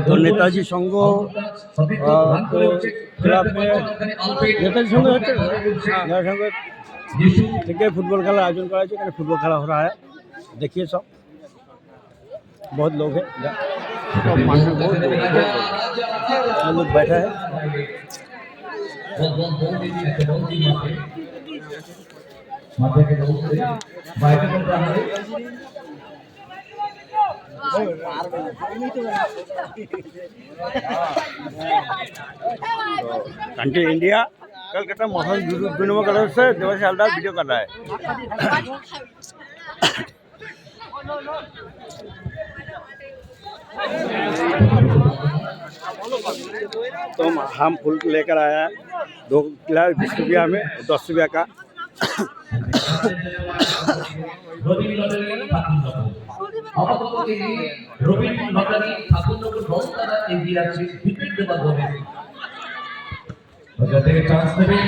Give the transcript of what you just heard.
तो नेताजी संघ क्लाब में नेताजी संघ থেকে फुटबॉल খেলার आयोजन করা হয়েছে। এখানে फुटबॉल খেলা हो रहा है, देखिए सब बहुत लोग हैं, लोग बैठा है। कंट्री इंडिया कलकत्ता मौसम विनिमय कलर से देवाशीष हालदार वीडियो कर रहा है। तो हम फूल लेकर आया 2 किलो 20 रुपया में 10 रुपया का। চান্স দেবে।